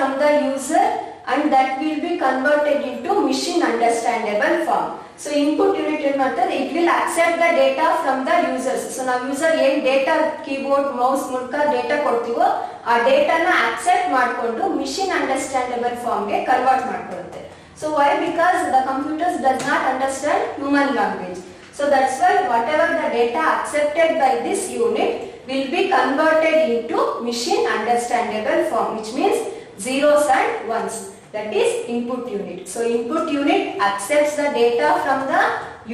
from the user and that will be converted into machine understandable form. So input unit ಏನು ಮಾಡ್ತದೆ, it will accept the data from the users. So ನಾವು user ಏನು data keyboard mouse ಮೂಲಕ data ಕೊಡ್ತೀವೋ ಆ ಡೇಟಾನ accept ಮಾಡಿಕೊಂಡು machine understandable formಗೆ ಕನ್ವರ್ಟ್ ಮಾಡ್ಕೊಳ್ಳುತ್ತೆ. So why? Because the computers does not understand human language. So that's why whatever the data accepted by this unit will be converted into machine understandable form, which means zeros and ones. That is input unit. So input unit accepts the data from the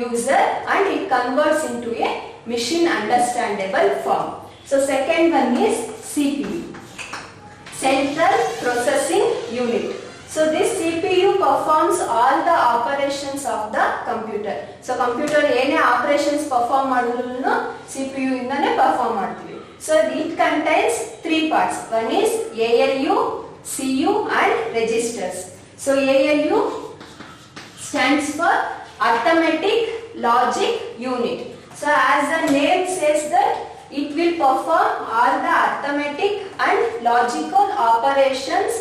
user and it converts into a machine understandable form. So second one is CPU, Central Processing Unit. So this CPU performs all the operations of the computer. So computer ಏನೇ operations perform ಮಾಡಿದ್ರೂ CPU ಇಂದಾನೆ perform ಮಾಡ್ತೀವಿ. So it contains three parts. One is ALU, CU and registers. So ALU stands for Arithmetic Logic Unit. So as the name says that it will perform all the arithmetic and logical operations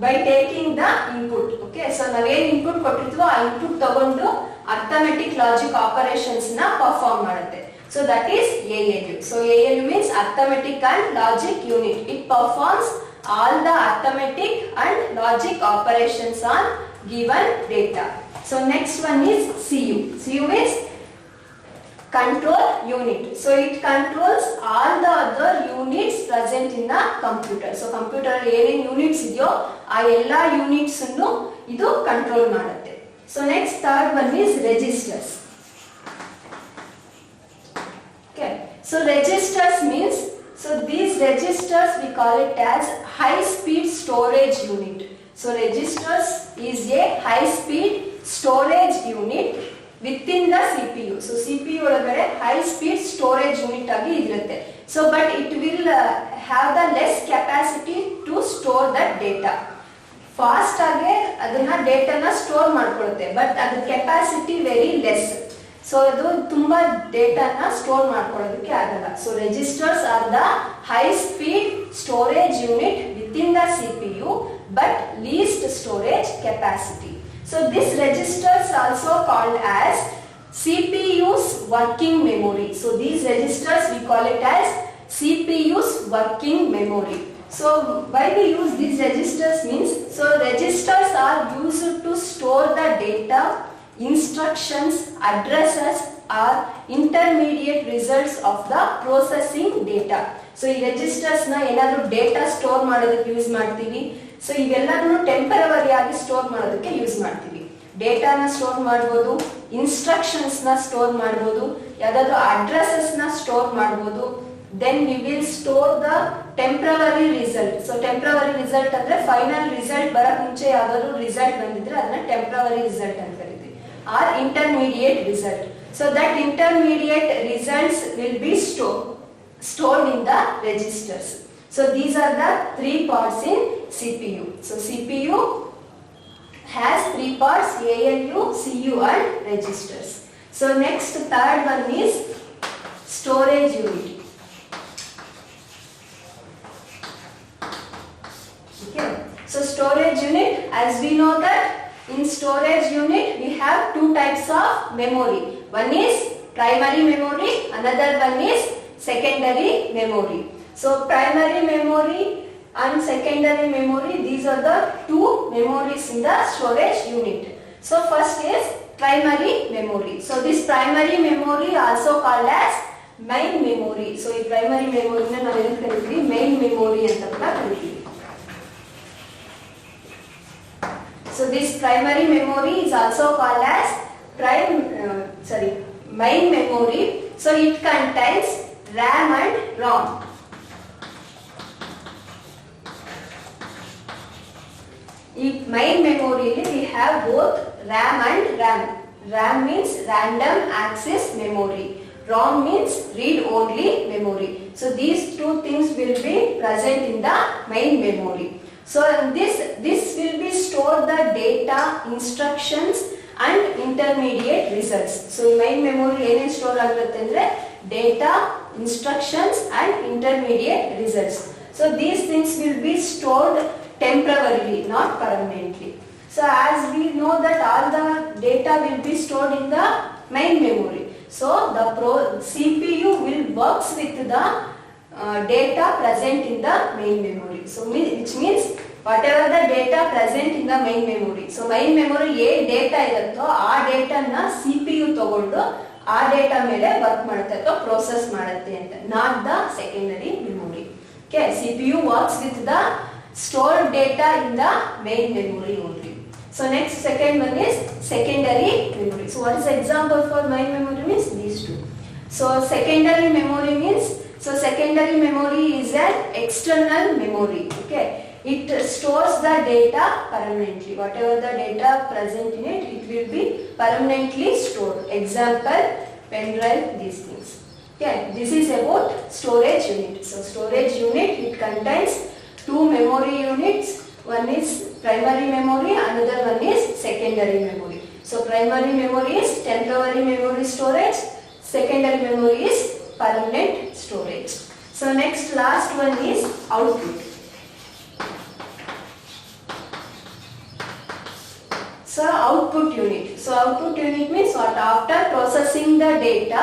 by taking the input. Okay, so ನಾವೇನು input ಕೊಟ್ಟಿರ್ತೀವೋ ಆ input ತಗೊಂಡು arithmetic logic operations ನ perform ಮಾಡುತ್ತೆ. So that is ALU. So ALU means Arithmetic and Logic Unit. It performs all the arithmetic and logic operations on given data. So next one is CU. CU is Control Unit. So it controls all the other units present in the computer. So computer ಏನೇನು units ಇದೆಯೋ ಆ ಎಲ್ಲ units ಅನ್ನು ಇದು control ಮಾಡುತ್ತೆ. So next third one is registers. Okay. So registers means, so these registers we call it as high speed storage unit. So registers is a high speed storage unit within the CPU. So CPU ಒಳಗಡೆ high speed storage unit ಆಗಿ ಇರುತ್ತೆ. So but it will have the less capacity to store that data. Fast ಆಗಿ ಅದನ್ನ ಡೇಟಾನ store ಮಾಡ್ಕೊಳ್ಳುತ್ತೆ, but ಅದ್ರ capacity very less. So ಅದು ತುಂಬಾ ಡೇಟಾನ store ಮಾಡ್ಕೊಳ್ಳೋದಕ್ಕೆ ಆಗಲ್ಲ. So registers are the high speed storage unit with in the CPU but least storage capacity. So this registers also called as CPU's working memory. So these registers we call it as CPU's working memory. So why we use these registers means, so registers are used to store the data, instructions, addresses or intermediate results of the processing data. So ಈ registers ನ ಏನಾದರೂ data store ಮಾಡೋದಕ್ಕೆ use ಮಾಡ್ತೀವಿ. So ಇವೆಲ್ಲದನ್ನು temporary ಆಗಿ store ಮಾಡೋದಕ್ಕೆ use ಮಾಡ್ತೀವಿ. ಡೇಟಾನ ಸ್ಟೋರ್ ಮಾಡ್ಬೋದು, ಇನ್ಸ್ಟ್ರಕ್ಷನ್ಸ್ ನ ಸ್ಟೋರ್ ಮಾಡ್ಬೋದು, ಯಾವ್ದಾದ್ರು ಅಡ್ರೆಸಸ್ ನ ಸ್ಟೋರ್ ಮಾಡ್ಬೋದು. Then we will store the temporary result. So temporary result ಅಂದ್ರೆ ಫೈನಲ್ ರಿಸಲ್ಟ್ ಬರಕ್ ಮುಂಚೆ ಯಾವ್ದಾದ್ರು ರಿಸಲ್ಟ್ ಬಂದಿದ್ರೆ ಅದನ್ನ ಟೆಂಪರರಿ ರಿಸಲ್ಟ್ ಅಂತ ಕರಿತೀವಿ, or intermediate result. So that intermediate results will be stored in the registers. So these are the three parts in CPU. So CPU has three parts: ALU, CU and registers. So next third one is storage unit. Okay. So storage unit, as we know that in storage unit we have two types of memory. One is primary memory, another one is secondary memory. So primary memory and secondary memory, these are the two memories in the storage unit. So first is primary memory. So this primary memory also called as main memory. So ಈ primary memory ನ ನಾವು ಏನು ಕರೀತೀವಿ, main memory ಅಂತ ಕೂಡ ಕರೀತೀವಿ. So this primary memory is also called as main memory. So it contains RAM and ROM. In main memory we have both RAM and RAM. RAM means random access memory. ROM means read only memory. So these two things will be present in the main memory. So this will be stored the data, instructions and intermediate results. So main memory ಏನೇ store ಆಗುತ್ತೆ ಅಂದ್ರೆ data, instructions and intermediate results. So these things will be stored temporarily, not permanently. So as we know that all the data will be stored in the main memory. So the CPU will works with the data present in the main memory. So which means whatever the data present in the main memory. So main memory a data ಇರುತ್ತೋ ಆ ಡೇಟಾನ CPU ತಗೊಂಡು ಆ data ಮೇಲೆ work ಮಾಡುತ್ತೆ ಅಥವಾ process ಮಾಡುತ್ತೆ ಅಂತ, not the secondary memory. Okay, CPU works with the stored data in the main memory only. So next second one is secondary memory. So what is the example for main memory means these two. So secondary memory means, so secondary memory is an external memory. Okay, it stores the data permanently. Whatever the data present in it, it will be permanently stored. Example, pen drive, these things. Okay, this is about storage unit. So storage unit, it contains two memory units. One is primary memory, another one is secondary memory. So primary memory is temporary memory storage, secondary memory is permanent storage. So next last one is output. So output unit. So output unit means what? After processing the data,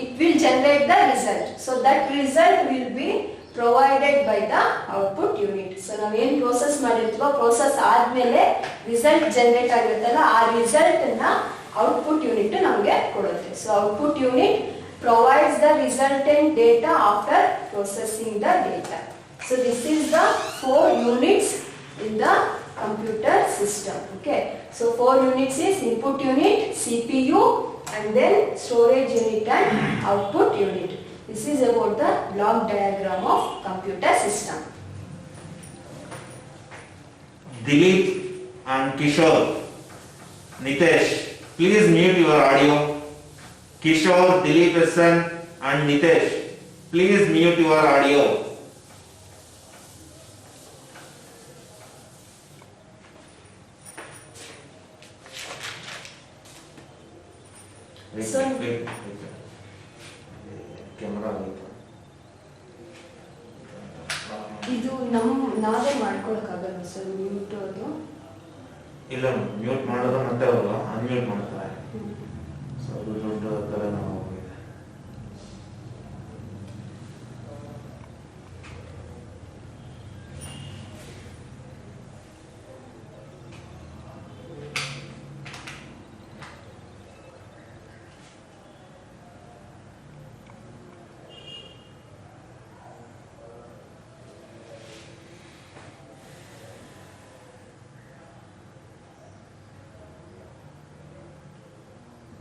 it will generate the result. So that result will be provided by the output unit. So ನಾವು ಏನು process ಮಾಡಿರ್ತೀವೋ process ಆದಮೇಲೆ result generate ಆಗಿರುತ್ತಲ್ಲ ಆ result ಅನ್ನ output unit ನಮಗೆ ಕೊಡುತ್ತೆ. So output unit provides the resultant data after processing the data. So this is the 4 units in the computer system. Okay, so 4 units is input unit, CPU, and then storage unit and output unit. This is about the block diagram of computer system. Dilip and Kishore, Nitesh, please mute your audio. Kishore, Dilip SN and Nitesh, please mute your audio. So, camera ಇದು ನಾವೇ ಮಾಡ್ಕೊಳಕ್ಕಾಗಲ್ಲ sir mute ಅದು? ಇಲ್ಲ, mute ಮಾಡೋದು ಮತ್ತೆ ಅವರು unmute ಮಾಡ್ತಾರೆ. So ಅದು ದೊಡ್ಡ ಥರ ನಾವು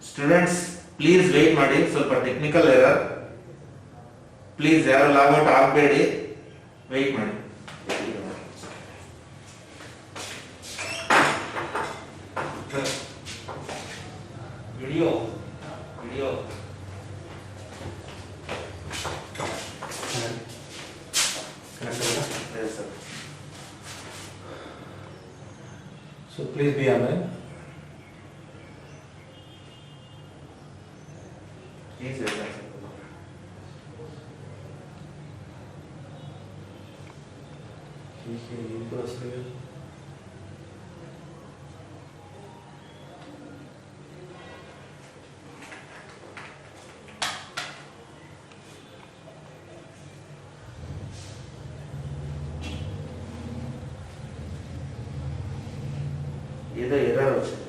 ಸ್ಟೂಡೆಂಟ್ಸ್ ಪ್ಲೀಸ್ ವೇಟ್ ಮಾಡಿ, ಸ್ವಲ್ಪ ಟೆಕ್ನಿಕಲ್ ಎರರ್. ಪ್ಲೀಸ್ ಯಾರು ಲಾಗೌಟ್ ಆಗಬೇಡಿ, ವೇಟ್ ಮಾಡಿ. Video video So please be online. ఏదో ఎర్రర్ వచ్చింది.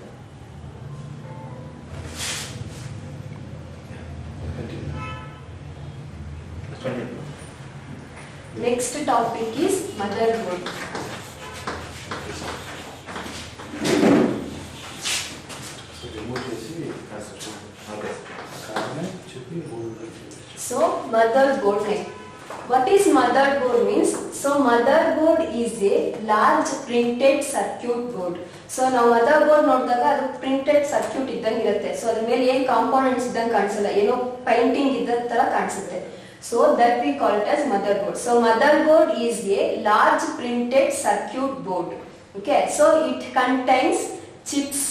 Next topic is motherboard. So remove చేసి ఓకే. కారణం చెప్పి So motherboard name. What is motherboard means? So motherboard is a large printed circuit board. So ನಾವು motherboard ನೋಡಿದಾಗ ಅದು printed circuit ಇದ್ದಂಗೆ ಇರುತ್ತೆ. So ಅದ್ರ ಮೇಲೆ ಏನು ಕಾಂಪೋನೆಂಟ್ಸ್ ಇದ್ದಂಗೆ ಕಾಣಿಸಲ್ಲ, ಏನೋ ಪೇಂಟಿಂಗ್ ಇದ್ದ ತರ ಕಾಣಿಸುತ್ತೆ. So that we call it as motherboard. So motherboard is a large printed circuit board. Okay, so it contains chips,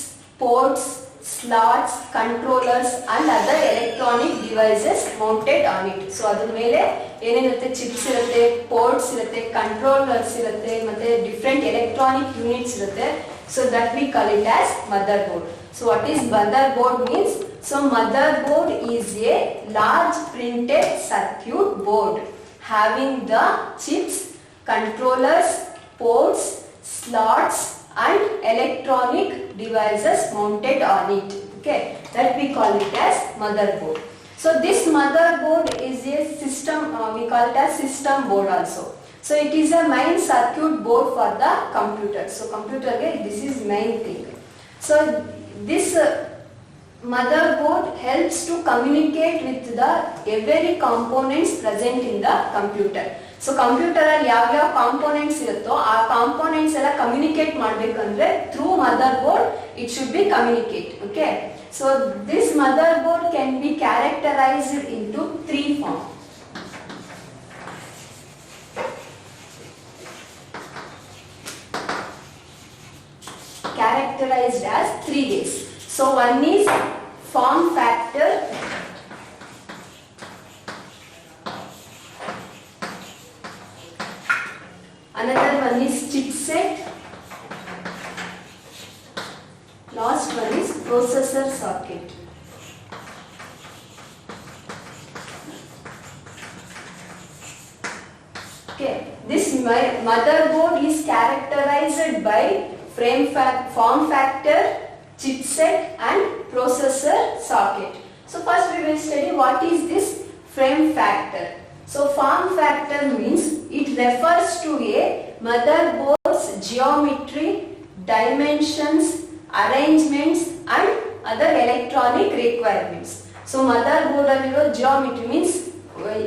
ports, slots, controllers and other electronic devices mounted on it. So ಅದರ ಮೇಲೆ ಏನೇನಿರುತ್ತೆ, chips ಇರುತ್ತೆ, ports ಇರುತ್ತೆ, controllers ಇರುತ್ತೆ, ಮತ್ತೆ different electronic units ಇರುತ್ತೆ. So that we call it as motherboard. So what is motherboard means? So motherboard is a large printed circuit board having the chips, controllers, ports, slots and electronic devices mounted on it. Okay, that we call it as motherboard. So this motherboard is a system, we call it as system board also. So it is a main circuit board for the computer. So computer, this is main thing. So this motherboard helps to communicate with the every components present in the computer. So computer ಅಲ್ಲಿ ಯಾವ ಯಾವ components ಇರುತ್ತೋ ಆ components ಎಲ್ಲ communicate ಮಾಡಬೇಕಂದ್ರೆ through motherboard it should be communicate. Okay, so this motherboard can be characterized into three forms. Characterized as 3 ways. So one is form factor, another one is chipset, last one is processor circuit. Okay, this motherboard is characterized by form factor, chipset and processor socket. So first we will study what is this frame factor. So form factor means it refers to a motherboard's geometry, dimensions, arrangements and other electronic requirements. So motherboard allo geometry means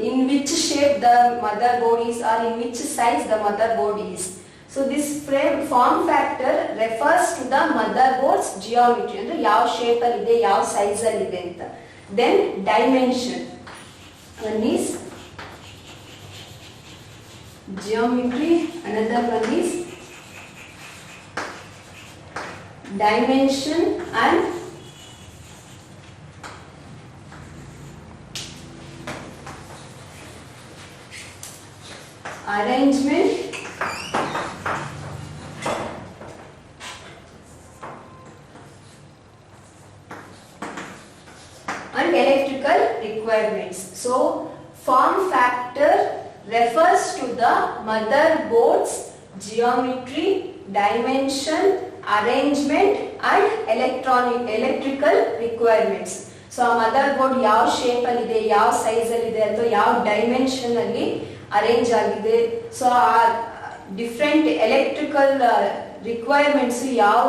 in which shape the motherboard is or in which size the motherboard is. So this form factor refers to the motherboard's geometry, ಅಂದ್ರೆ ಯಾವ shape ಅಲ್ಲಿ ಇದೆ, ಯಾವ size ಅಲ್ಲಿ ಇದೆ ಅಂತ. Then dimension, one is geometry, another one is dimension and arrangement and electrical requirements. So form factor refers to the motherboard's geometry, dimension, arrangement and electrical requirements. So a motherboard ಯಾವ shape ಅಲ್ಲಿ ಇದೆ, ಯಾವ size ಅಲ್ಲಿ ಇದೆ ಅಥವಾ ಯಾವ dimension ಅಲ್ಲಿ arrange ಆಗಿದೆ. So ಆ different electrical requirements ಯಾವ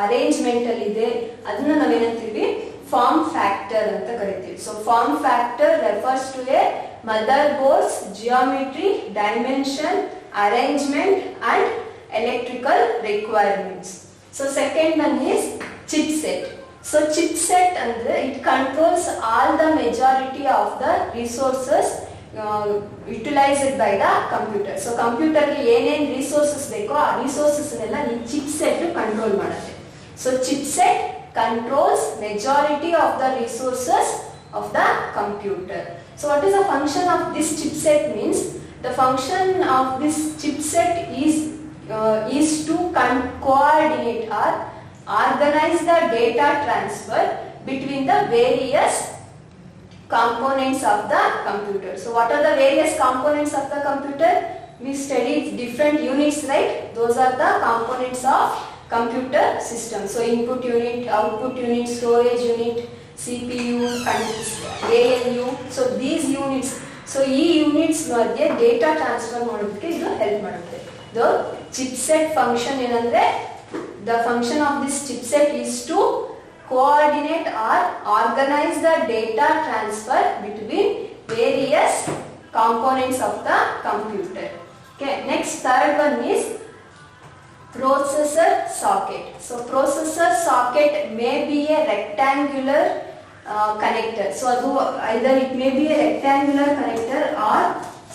arrangement ಅಲ್ಲಿ ಇದೆ ಅದನ್ನ ನಾವೇನಂತೀವಿ form factor ಅಂತ ಕರಿತೀವಿ. So form factor refers to a motherboard's geometry, dimension, arrangement and electrical requirements. So second one is chipset. So chipset andre it controls all the majority of the resources utilized by the computer. So computer ಗೆ ಏನೇನ್ resources ಬೇಕೋ ಆ resources ನೆಲ್ಲ ಈ chipset control ಮಾಡುತ್ತೆ. So chipset controls majority of the resources of the computer. So what is the function of this chipset means? The function of this chipset is to coordinate or organize the data transfer between the various components of the computer. So what are the various components of the computer? We studied different units, right? Those are the components of computer system. So input unit, output unit, storage unit, CPU, ALU. So these units, so ಈ units ಮಧ್ಯೆ data transfer ಮಾಡೋದಕ್ಕೆ ಇದು help ಮಾಡುತ್ತೆ. The chipset function ಏನಂದ್ರೆ the function of this chipset is to coordinate or organize the data transfer between various components of the computer. Okay, next third one is processor socket. So processor socket may be a rectangular connector. So either it may be a rectangular connector or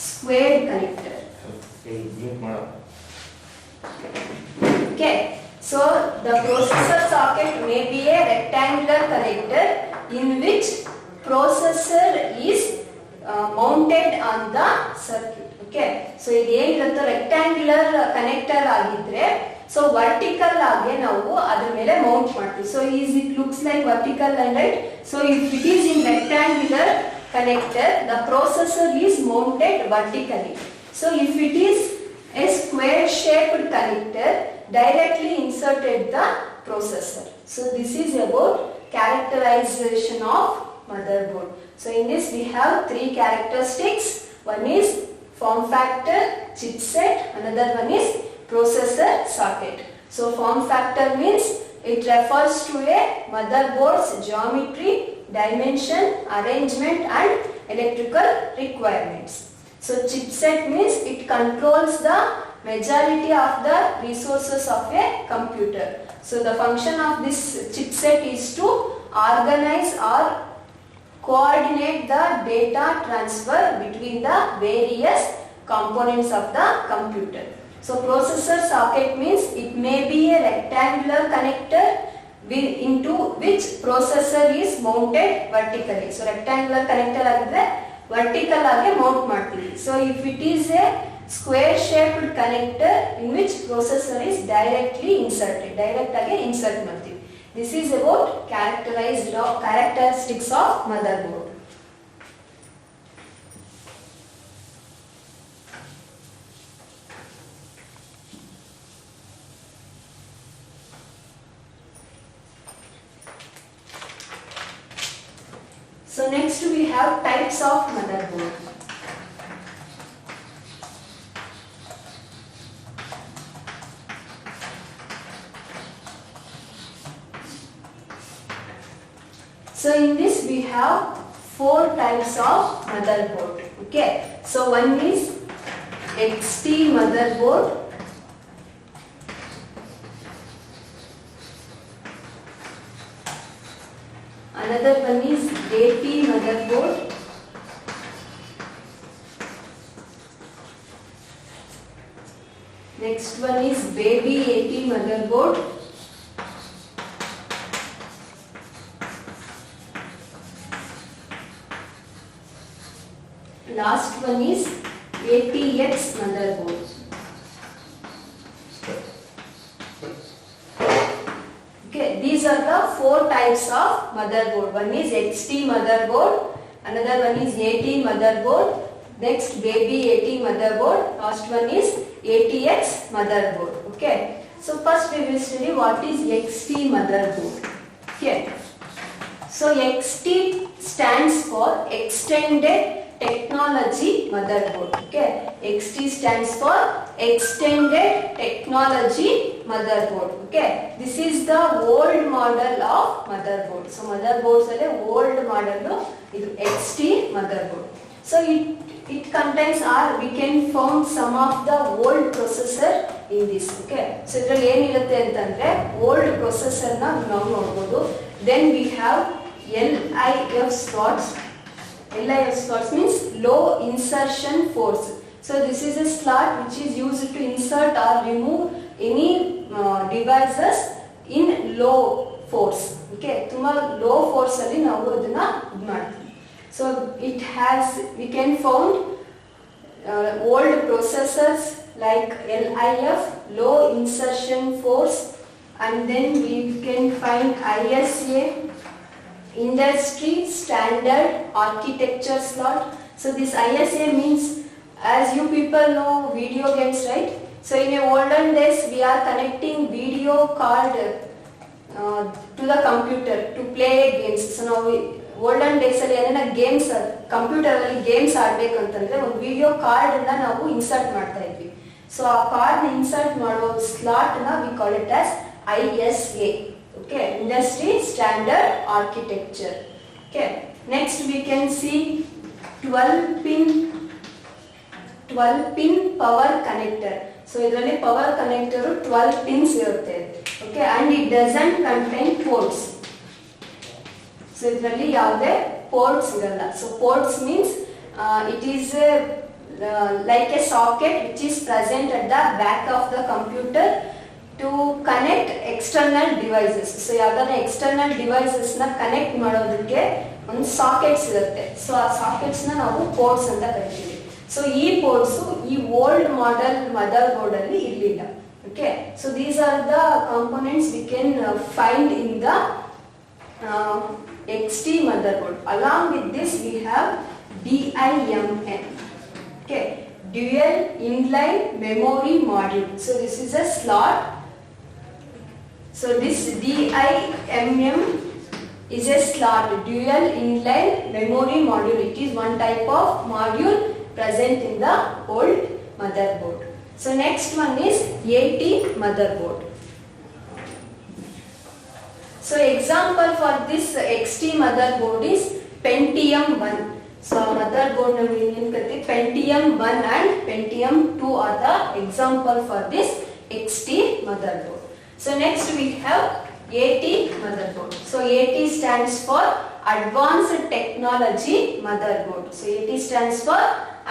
squared connector. Okay, So the processor socket may be a rectangular connector in which processor is mounted on the circuit. Okay, so ಇದು ಏನಿರುತ್ತೆ rectangular connector ಆಗಿದ್ರೆ so vertical ಆಗಿ ನಾವು ಅದರ ಮೇಲೆ Mount ಮಾಡ್ತೀವಿ. So it looks like vertical and write. So if it is in rectangular connector, the processor is mounted vertically. So if it is a square shaped connector, directly inserted the processor. So this is about characterization of motherboard. So in this we have three characteristics. One is form factor, chipset, another one is processor socket. So form factor means it refers to a motherboard's geometry, dimension, arrangement and electrical requirements. So chipset means it controls the majority of the resources of a computer. So the function of this chipset is to organize or coordinate the data transfer between the various components of the computer. So processor socket means it may be a rectangular connector into which processor is mounted vertically. So rectangular connector agidre vertical age mount ಮಾಡ್ತೀವಿ. So if it is a square shaped connector in which processor is directly inserted, direct age insert ಮಾಡ್ತೀವಿ. This is about characteristics of motherboard. So next we have types of motherboard. So in this we have four types of motherboard. Okay. So one is XT motherboard. Another one is AP motherboard. Next one is baby AP motherboard. Last one is APX motherboard. Okay, these are the four types of motherboard. One is XT motherboard, another one is AT motherboard, next baby AT motherboard, last one is ATX motherboard. Okay, so first we will study what is XT motherboard. Okay, so XT stands for Extended Technology Motherboard. Okay, XT stands for Extended Technology Motherboard. Okay, this is the old model of motherboard. So motherboards are old model idu XT motherboard. So it contains or we can found some of the old processor in this. Okay, so idರಲ್ಲಿ ಏನಿರುತ್ತೆ ಅಂತಂದ್ರೆ old processor ನ ನಾವು ನೋಡಬಹುದು. Then we have LIF slots. LIF slots means low insertion force. So this is a slot which is used to insert or remove any devices in low force. Okay, ತುಂಬಾ low force ಅಲ್ಲಿ ನಾವು ಅದನ್ನ ಮಾಡ್ತೀವಿ. So it has, we can found old processors like LIF, low insertion force, and then we can find ISA, industry standard architecture slot. So this ISA means, as you people know video games, right? So in a olden days we are connecting video card to the computer to play games. So now olden days ಅಲ್ಲಿ ಏನೇನ games computer ಅಲ್ಲಿ games ಆಡಬೇಕು ಅಂತಂದ್ರೆ ಒಂದು video card ಅನ್ನ ನಾವು insert ಮಾಡ್ತಾ ಇದ್ವಿ. ಸೊ ಆ ಕಾರ್ಡ್ ಇನ್ಸರ್ಟ್ ಮಾಡುವ ಸ್ಲಾಟ್ ನ we call it as ISA. Okay, industry standard architecture. Okay, next we can see 12 pin power connector. So idರಲ್ಲಿ power connector 12 pins ಇರುತ್ತೆ. Okay, and it doesn't contain ports. So idರಲ್ಲಿ ಯಾವುದೇ ports ಇರಲ್ಲ. So ports means it is like a socket which is present at the back of the computer to connect external devices. So ಯಾವ್ದಾರ external devices ನ connect ಮಾಡೋದಕ್ಕೆ ಒಂದು sockets ಇರುತ್ತೆ. So ಆ sockets ನ ನಾವು ಪೋರ್ಟ್ಸ್ ಅಂತ ಕರಿತೀವಿ. ಸೊ ಈ ಪೋರ್ಟ್ಸ್ ಈ ಓಲ್ಡ್ ಮಾಡೆಲ್ ಮದರ್ ಬೋರ್ಡ್ ಅಲ್ಲಿ ಇರಲಿಲ್ಲ. Okay, so these are the components we can find in the XT motherboard. Along with this we have DIMM. Okay, dual inline memory module. So this is a slot. So this DIMM is a slot, dual inline memory module. It is one type of module present in the old motherboard. So next one is AT motherboard. So example for this XT motherboard is Pentium 1. So motherboard name Pentium 1 and Pentium 2 are the example for this XT motherboard. So next we have AT motherboard. So AT stands for Advanced Technology Motherboard. So AT stands for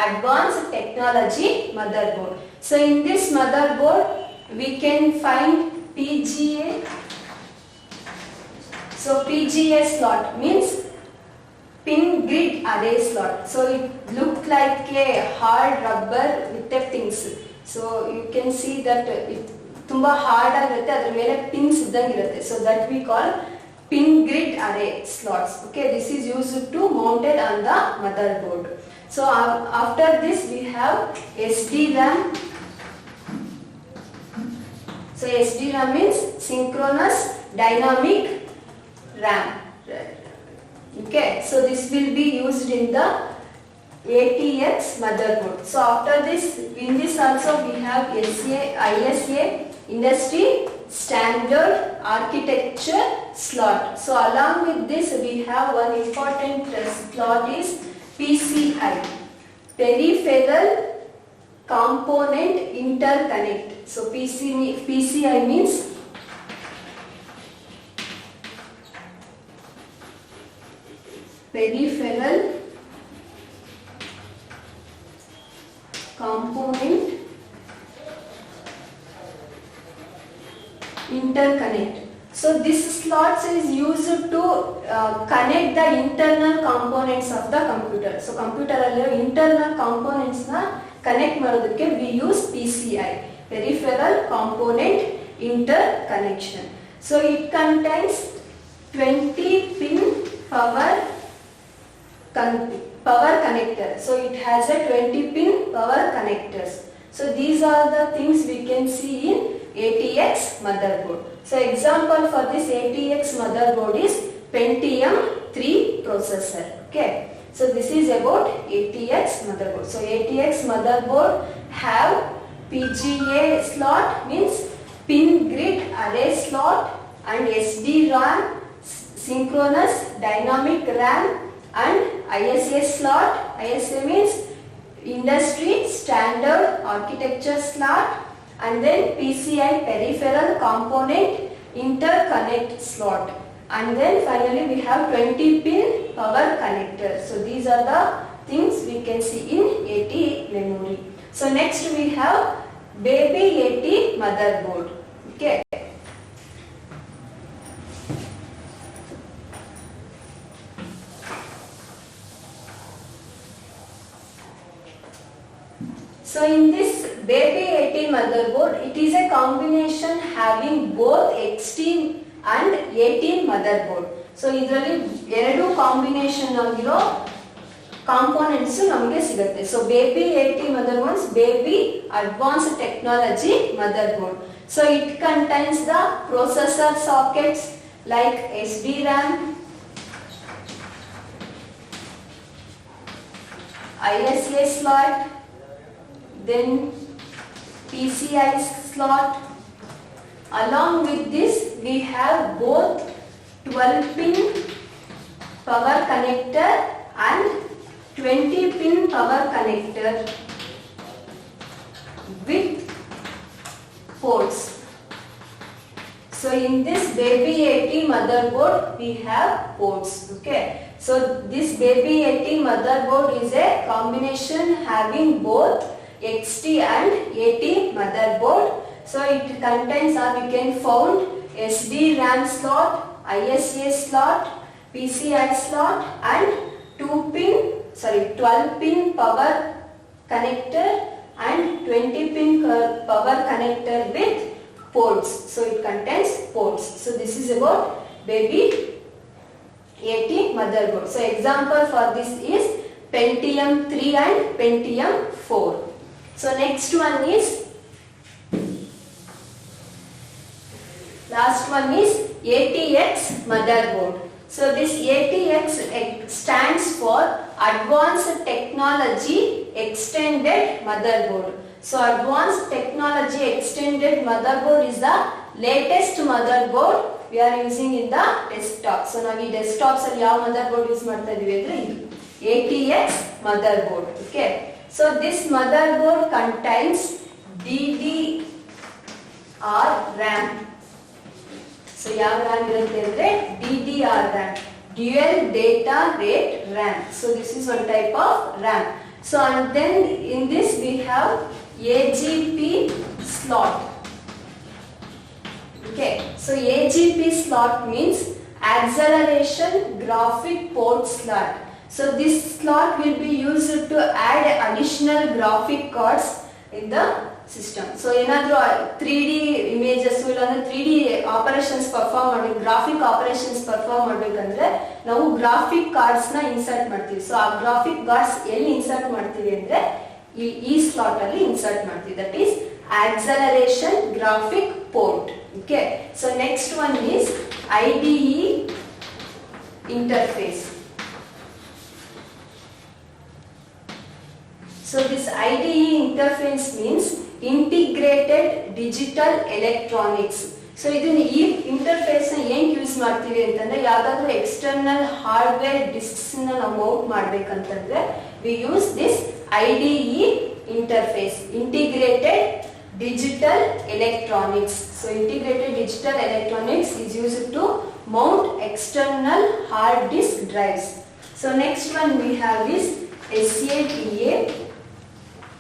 Advanced Technology Motherboard. So in this motherboard we can find PGA. So PGA slot means pin grid array slot. So it looks like a hard rubber with the pins. So you can see that it tumba hard ಆಗಿರುತ್ತೆ, ಅದರ ಮೇಲೆ pins ಇದ್ದಂಗಿರುತ್ತೆ. So that we call pin grid array slots. Okay, this is used to mounted on the motherboard. So after this we have SDRAM. So SDRAM means synchronous dynamic RAM. Okay, so this will be used in the ATX motherboard. So after this, in this also we have ISA industry standard architecture slot. So along with this we have one important slot is PCI, peripheral component interconnect. So PCI means peripheral component interconnect. So this slot is used to connect the internal components of the computer. So computer allo internal components na connect ಮಾಡೋದಕ್ಕೆ we use PCI, peripheral component interconnection. So it contains 20 pin power connector. So it has a 20 pin power connectors. So these are the things we can see in ATX motherboard. So example for this ATX motherboard is Pentium 3 processor. Okay, so this is about ATX motherboard. So ATX motherboard have PGA slot means pin grid array slot and SDRAM synchronous dynamic RAM and ISA slot. ISA means industry standard architecture slot, and then PCI peripheral component interconnect slot, and then finally we have 20 pin power connector. So these are the things we can see in AT memory. So next we have baby AT motherboard. Okay. So in this baby AT motherboard, it is a combination having both XT and AT motherboard. So ಇದರಲ್ಲಿ ಎರಡು combination ಆಗಿರೋ components ನಮಗೆ ಸಿಗುತ್ತೆ. So baby AT motherboard, baby advanced technology motherboard. So it contains the processor sockets like SDRAM, ISA slot, then PCI slot. Along with this we have both 12 pin power connector and 20 pin power connector with ports. So in this baby AT motherboard we have ports. Okay, so this baby AT motherboard is a combination having both XT and AT motherboard. So it contains, or we can found SD RAM slot, ISA slot, PCI slot and 12 pin power connector and 20 pin power connector with ports. So it contains ports. So this is about baby 80 motherboard. So example for this is Pentium 3 and Pentium 4. So next one is, last one is ATX motherboard. So this ATX stands for Advanced Technology Extended Motherboard. So Advanced Technology Extended Motherboard is the latest motherboard we are using in the desktop. So now we desktops ಅಲ್ಲಿ ಯಾವ motherboard use ಮಾಡ್ತಾ ಇದೀವಿ ಅಂದ್ರೆ ಇದು ATX motherboard. Okay. So this motherboard contains DDR RAM. So ಯಾವ RAM ಇರುತ್ತೆ ಅಂದ್ರೆ DDR RAM, dual data rate RAM. So this is one type of RAM. So and then in this we have AGP slot. Okay, so AGP slot means acceleration graphic port slot. So this slot will be used to add additional graphic cards in the system. So ಏನಾದರೂ 3D images ಇಲ್ಲಾಂದ್ರೆ 3D operations perform ಮಾಡಬೇಕು, graphic operations perform ಮಾಡಬೇಕಂದ್ರೆ ನಾವು graphic cards ನ insert ಮಾಡ್ತೀವಿ. So ಆ graphic cards ಎಲ್ಲಿ insert ಮಾಡ್ತೀವಿ ಅಂದ್ರೆ ಈ ಸ್ಲಾಟ್ ಅಲ್ಲಿ ಇನ್ಸರ್ಟ್ ಮಾಡ್ತೀವಿ. That is acceleration graphic port. Okay, so next one is IDE interface. So this IDE interface means integrated digital electronics. So ಇದನ್ನ ಈ ಇಂಟರ್ಫೇಸ್ ನ ಏನು ಯೂಸ್ ಮಾಡ್ತೀವಿ ಅಂತಂದ್ರೆ ಯಾವ್ದಾದ್ರು ಎಕ್ಸ್ಟರ್ನಲ್ ಹಾರ್ಡ್ವೇರ್ ಡಿಸ್ಕ್ಸ್ ನ ನಾವು Mount ಮಾಡ್ಬೇಕಂತಂದ್ರೆ we use this IDE interface, integrated digital electronics. So integrated digital electronics is used to mount external hard disk drives. So next one we have is SATA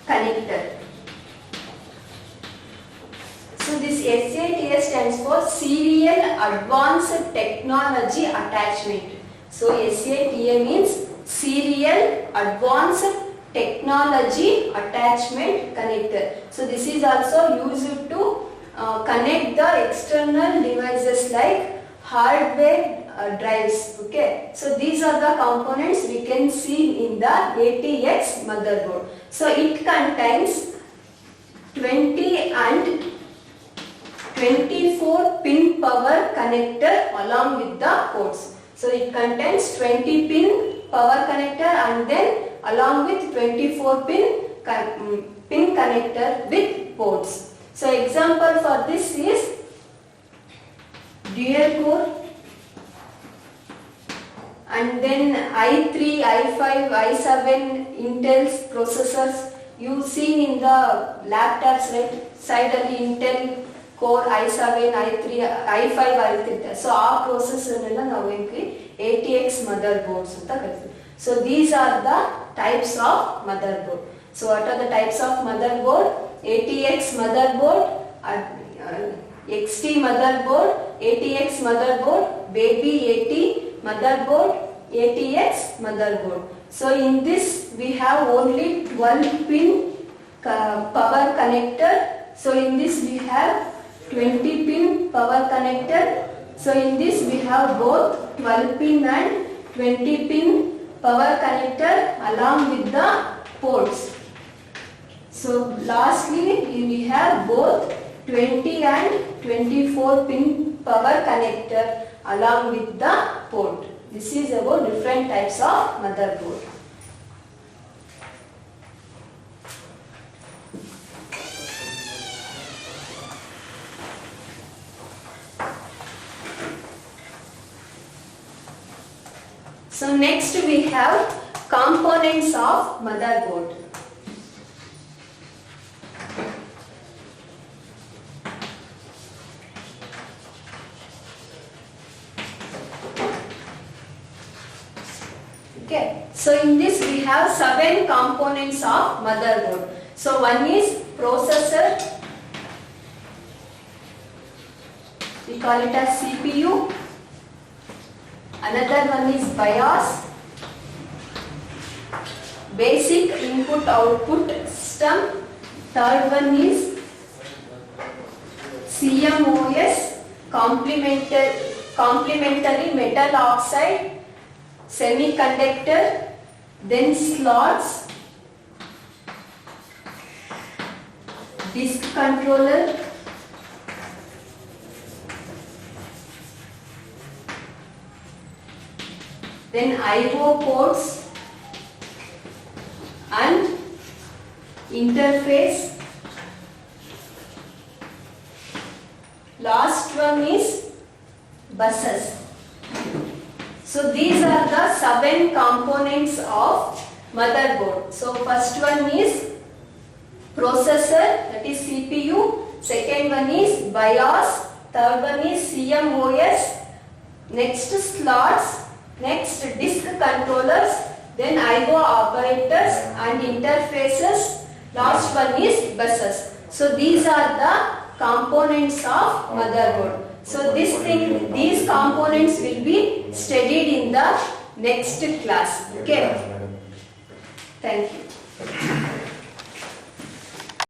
connector. So this SATA stands for Serial Advanced Technology Attachment. So SATA means Serial Advanced Technology Attachment Connector. So this is also used to connect the external devices like hardware drives. Okay, so these are the components we can see in the ATX motherboard. So it contains 20 and 24 pin power connector along with the ports. So it contains 20 pin power connector and then along with 24 pin connector with ports. So example for this is dual core and then i3, i5, i7 Intel's processors you see in the laptops, right? Side ಅಲ್ಲಿ Intel core i7, i3, i5 ಇರುತ್ತೆ. So ಆ processor ಎಲ್ಲ ನಾವು ATX motherboards ಅಂತ ಕರಿತೀವಿ. So these are the types of motherboard. So what are the types of motherboard? ATX motherboard, XT motherboard, ATX motherboard, baby 80 motherboard, ATX motherboard. So in this we have only 12 pin power connector. So in this we have 20 pin power connector. So in this we have both 12 pin and 20 pin power connector along with the ports. So lastly we have both 20 and 24 pin power connector along with the port. This is about different types of motherboard. So next we have components of motherboard. Okay, so in this we have 7 components of motherboard. So one is processor, we call it as CPU. Another one is BIOS, basic input output system. Third one is CMOS, complementary metal oxide semiconductor, then slots, disk controller, then I/O ports and interface. Last one is buses. So these are the 7 components of motherboard. So first one is processor, that is CPU. Second one is BIOS. Third one is CMOS. Next slots. Next disk controllers. Then I/O operators and interfaces. Last one is buses. So these are the components of motherboard. So these components will be studied in the next class. Okay. Thank you.